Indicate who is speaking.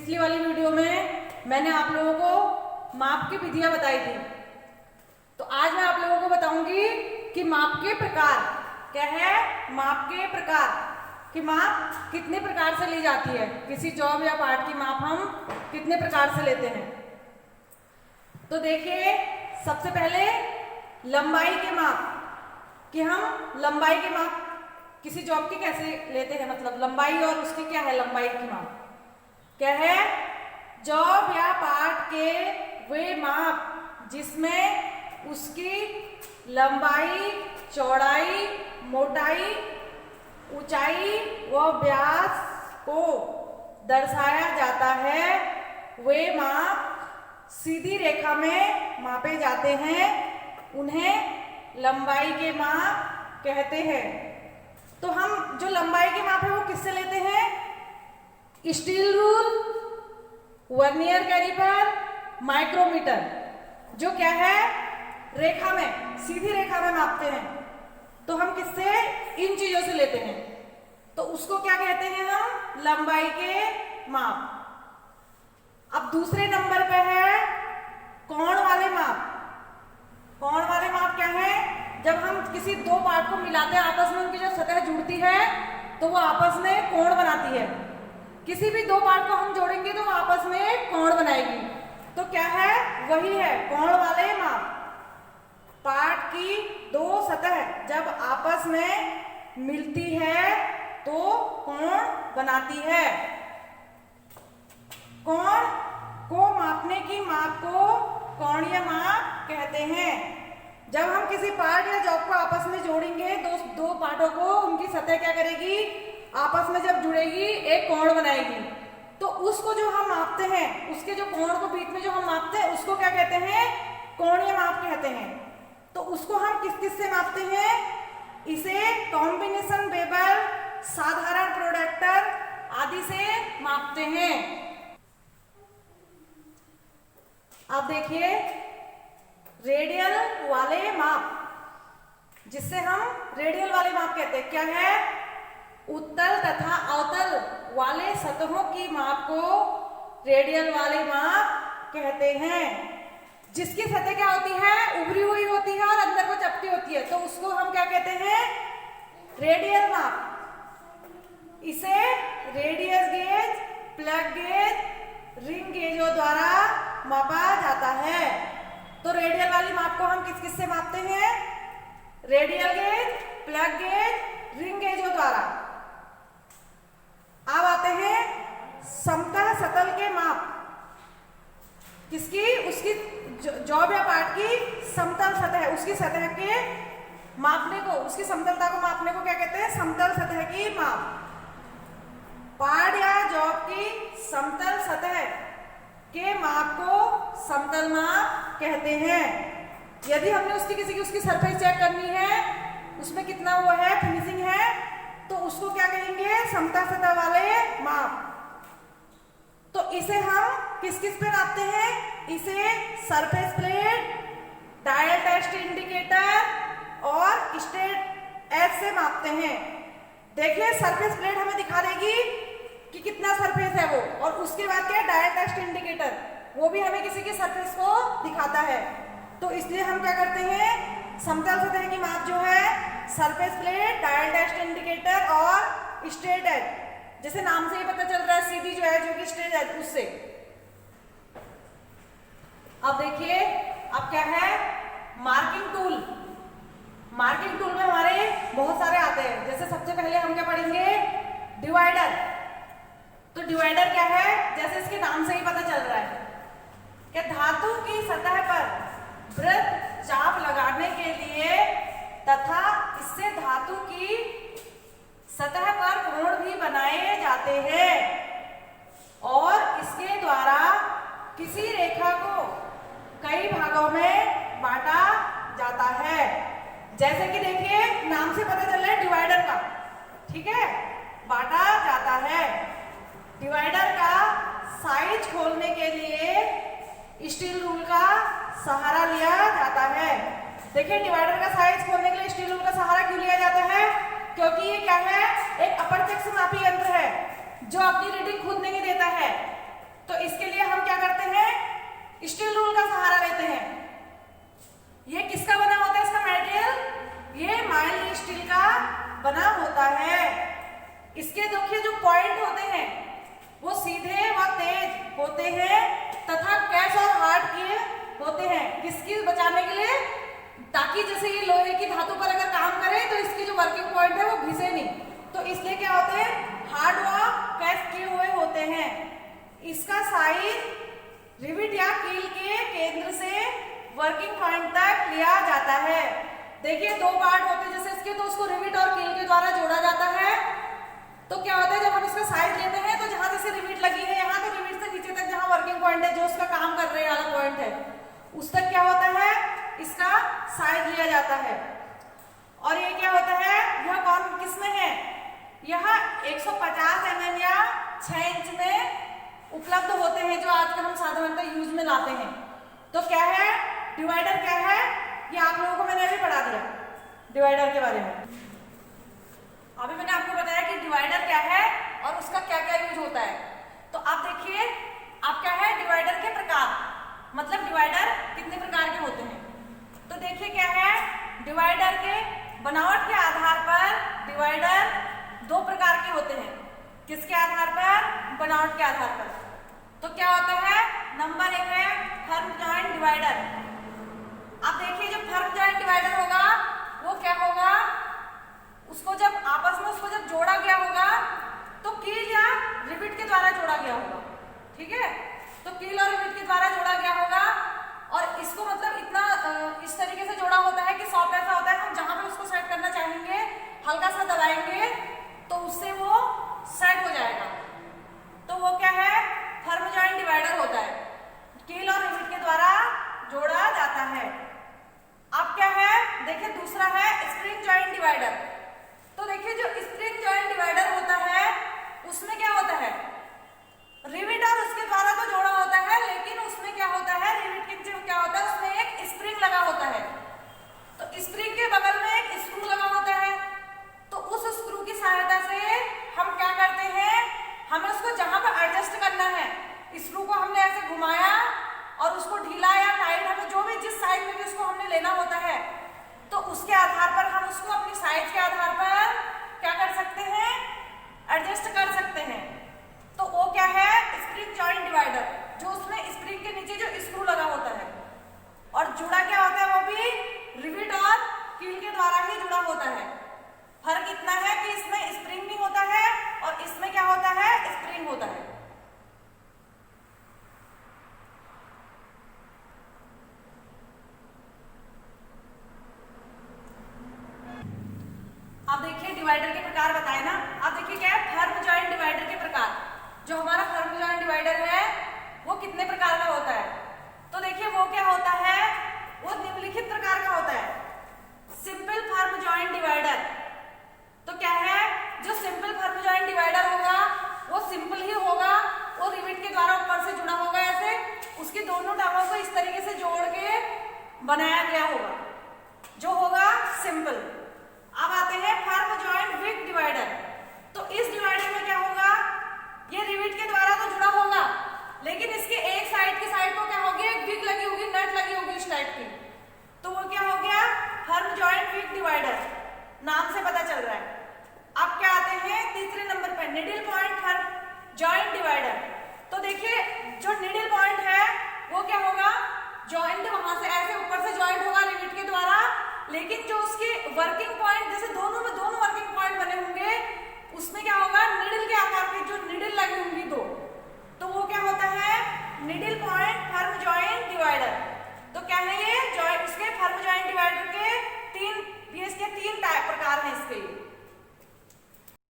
Speaker 1: पिछली वाली वीडियो में मैंने आप लोगों को माप की विधियां बताई थी, तो आज मैं आप लोगों को बताऊंगी कि माप के प्रकार क्या है। माप के प्रकार कि माप कितने प्रकार से ली जाती है, किसी जॉब या पार्ट की माप हम कितने प्रकार से लेते हैं। तो देखिए, सबसे पहले लंबाई के माप कि हम लंबाई के माप किसी जॉब की कैसे लेते हैं, मतलब लंबाई और उसकी क्या है लंबाई की माप क्या है। जॉब या पार्ट के वे माप जिसमें उसकी लंबाई, चौड़ाई, मोटाई, ऊंचाई व व्यास को दर्शाया जाता है, वे माप सीधी रेखा में मापे जाते हैं, उन्हें लंबाई के माप कहते हैं। तो हम जो लंबाई के माप है वो किससे लेते हैं? Steel rule, vernier calliper, micrometer, जो क्या है रेखा में, सीधी रेखा में मापते हैं। तो हम किससे? इन चीजों से लेते हैं, तो उसको क्या कहते हैं हम? लंबाई के माप। अब दूसरे नंबर पे है कोण वाले माप। कोण वाले माप क्या है? जब हम किसी दो पार्ट को मिलाते हैं, आपस में उनकी जो सतह जुड़ती है तो वो आपस में कोण बनाती है। किसी भी दो पार्ट को हम जोड़ेंगे तो वो आपस में कोण बनाएगी। तो क्या है? वही है कोण वाले माप। पार्ट की दो सतह जब आपस में मिलती है तो कोण बनाती है। कोण को मापने की माप को कोणीय माप कहते हैं। जब हम किसी पार्ट या जॉब को आपस में जोड़ेंगे, दो पार्टों को, उनकी सतह क्या करेगी? आपस में जब जुड़ेगी एक कोण बनाएगी। तो उसको जो हम मापते हैं, उसके जो कोण को बीच में जो हम मापते हैं उसको क्या कहते हैं? कोणीय माप कहते हैं। तो उसको हम किस किस से मापते हैं? इसे कॉम्बिनेशन वेबर, साधारण प्रोडक्टर आदि से मापते हैं। अब देखिए, रेडियल वाले माप, जिससे हम रेडियल वाले माप कहते हैं, क्या है? उत्तल तथा अवतल वाले सतहों की माप को रेडियल वाले माप कहते हैं। जिसकी सतह क्या होती है? उभरी हुई होती है और अंदर को चपटी होती है, तो उसको हम क्या कहते हैं? रेडियल माप। इसे radius gauge, plug gauge, ring गेजों द्वारा मापा जाता है। तो रेडियल वाली माप को हम किस किस से मापते हैं? Radial gauge, plug gauge, ring गेजों द्वारा। अब आते हैं समतल सतल के माप। किसकी? उसकी जॉब या पार्ट की समतल सतह, उसकी सतह के मापने को, उसकी समतलता को मापने को क्या कहते हैं? समतल सतह की माप। पार्ट या जॉब की समतल सतह के माप को समतल माप कहते हैं। यदि हमने किसी की उसकी सरफेस चेक करनी है, उसमें कितना वो है, फिनिशिंग है, तो उसको क्या कहेंगे? समतल सतह वाले माप। तो इसे हम किस किस पे नापते हैं? इसे surface plate, dial test indicator और स्ट्रेट एज से मापते हैं। देखिए, सरफेस प्लेट हमें दिखा देगी कि कितना सरफेस है वो, और उसके बाद क्या? डायल टेस्ट इंडिकेटर, वो भी हमें किसी की सरफेस को दिखाता है। तो इसलिए हम क्या करते हैं? समतल सतह की माप जो है surface plate, dial test indicator और स्ट्रेट एज, जैसे नाम से ही पता चल रहा है, सीधी जो है, जो कि स्ट्रेट एज, उससे। अब देखिए, अब क्या है? Marking tool. मार्किंग टूल में हमारे बहुत सारे आते हैं। जैसे सबसे पहले हम क्या पढ़ेंगे? डिवाइडर। तो डिवाइडर क्या है? जैसे इसके नाम से ही पता चल रहा है कि धातु की सतह पर वृत्त चाप लगाने के लिए तथा इससे धातु की सतह पर कोण भी बनाए जाते हैं, और इसके द्वारा किसी रेखा को कई भागों में बांटा जाता है। जैसे कि देखिए, नाम से पता चल रहा है डिवाइडर का, ठीक है, बांटा जाता है। डिवाइडर का साइज खोलने के लिए स्टील रूल का सहारा लिया जाता है। देखिए, डिवाइडर का साइज खोलने के लिए स्टील रूल का सहारा क्यों लिया जाता है? क्योंकि ये क्या है? एक अप्रत्यक्ष मापी यंत्र है जो अपनी रीडिंग खुद नहीं देता है, तो इसके लिए हम क्या करते हैं, स्टील रूल का सहारा लेते हैं। ये किसका बना होता है, इसका मटेरियल ये माइल्ड स्टील का बना होता है। इसके देखिए जो पॉइंट होते हैं वो सीधे व तेज होते हैं तथा कैच और हार्ड किए होते हैं, किसकी बचाने के लिए, ताकि जैसे ये लोहे की धातु पर अगर काम करे तो इसकी जो वर्किंग पॉइंट है वो घिसे नहीं, तो इसलिए क्या होते हैं, हार्ड व कैच किए हुए होते हैं। इसका साइज रिविट या कील के केंद्र से वर्किंग पॉइंट तक लिया जाता है। देखिए दो पार्ट होते हैं जैसे इसके, तो उसको रिविट और कील के द्वारा जोड़ा जाता है। तो क्या होता है, जब हम इसका साइज लेते हैं तो जहां जैसे रिविट लगी है यहाँ, तो रिविट से नीचे तक जहां वर्किंग पॉइंट है, जो उसका काम कर रहे वाला पॉइंट है, उस तक क्या होता है, इसका साइज लिया जाता है। और ये क्या होता है, यह कौन किस में है, यह 150 mm या 6 इंच में उपलब्ध होते हैं, जो आजकल हम साधारणतः यूज में लाते हैं। तो क्या है, डिवाइडर क्या है, ये आप लोगों को मैंने अभी पढ़ा दिया डिवाइडर के बारे में। अभी मैंने आपको बताया कि डिवाइडर क्या है और उसका क्या क्या यूज होता है। तो आप देखिए, आप क्या है, डिवाइडर के प्रकार, मतलब डिवाइडर कितने प्रकार के होते हैं। तो देखिए क्या है, डिवाइडर के बनावट के आधार पर डिवाइडर दो प्रकार के होते हैं। किसके आधार पर, बनावट के आधार पर। तो क्या होता है, नंबर 1 है फर्म जॉइंट डिवाइडर। आप देखिए जो फर्म जॉइंट डिवाइडर होगा वो क्या होगा, उसको जब आपस में उसको जब जोड़ा गया होगा तो कील या रिविट के द्वारा जोड़ा गया होगा, ठीक है। तो कील और रिविट के द्वारा जोड़ा गया होगा और इसको मतलब इतना इस तरीके से जोड़ा होता है कि सॉफ्ट ऐसा होता है, हम जहां पे उसको सेट करना चाहेंगे हल्का सा दबाएंगे तो उससे वो सेट हो जाएगा। तो वो क्या है, फर्म जॉइंट डिवाइडर होता है, कील और रिविट के द्वारा जोड़ा जाता है। अब क्या है, देखिए दूसरा है स्प्रिंग जॉइंट डिवाइडर। तो देखिए जो स्प्रिंग जॉइंट डिवाइडर होता है उसमें क्या होता है, रिविट और उसके द्वारा तो जोड़ा होता है, लेकिन उसमें क्या होता है, रिविट के क्या होता है, उसमें एक स्प्रिंग लगा होता है। तो स्प्रिंग के बगल में एक स्क्रू लगा होता है, तो उस स्क्रू की सहायता से हम क्या करते हैं, हमें उसको जहां पर एडजस्ट करना है, स्क्रू को हमने ऐसे घुमाया और उसको ढीला या टाइट, हमें जो भी जिस साइज में भी उसको हमने लेना होता है, तो उसके आधार पर हम उसको अपनी साइज के आधार पर क्या कर सकते हैं, एडजस्ट कर सकते हैं। तो वो क्या है, स्प्रिंग जॉइंट डिवाइडर, जो उसमें स्प्रिंग के नीचे जो स्क्रू लगा होता है और जुड़ा क्या होता है, वो भी रिविट और कील के द्वारा ही जुड़ा होता है। फर्क इतना है कि इसमें स्प्रिंग नहीं होता है और इसमें क्या होता है, स्प्रिंग होता है। आप देखिए डिवाइडर के प्रकार बताए ना, आप देखिए क्या है, फर्म जॉइंट डिवाइडर के प्रकार। जो हमारा फर्म जॉइंट डिवाइडर है वो कितने प्रकार का होता है, तो देखिए वो क्या होता है, वो निम्नलिखित प्रकार का होता है। सिंपल फर्म जॉइंट डिवाइडर, तो क्या है, जो सिंपल फर्म जॉइंट डिवाइडर होगा वो सिंपल ही होगा, वो रिविट के द्वारा ऊपर से जुड़ा होगा, ऐसे उसकी दोनों टांगों को इस तरीके से जोड़ के बनाया गया होगा, जो होगा सिंपल। अब आते हैं फर्म जॉइंट विग डिवाइडर। तो इस डिवाइडर में क्या होगा, ये रिविट के द्वारा तो जुड़ा होगा, लेकिन इसके एक साइड की साइड को क्या होगी, एक विग लगी होगी, नट लगी होगी इस टाइप की, तो वो क्या हो गया, फर्म जॉइंट विग डिवाइडर, नाम से पता चल रहा है। अब क्या आते हैं तीसरे नंबर पर, needle point firm joint divider. तो देखिए जो निडल पॉइंट है वो क्या होगा, जॉइंट वहां से ऐसे ऊपर से जॉइंट होगा रिविट के द्वारा, लेकिन जो उसकी वर्किंग पॉइंट, जैसे दोनों में दोनों वर्किंग पॉइंट बने होंगे, उसमें क्या होगा, निडल के आकार पे जो निडल लगी होंगी दो, तो वो क्या होता है, निडल पॉइंट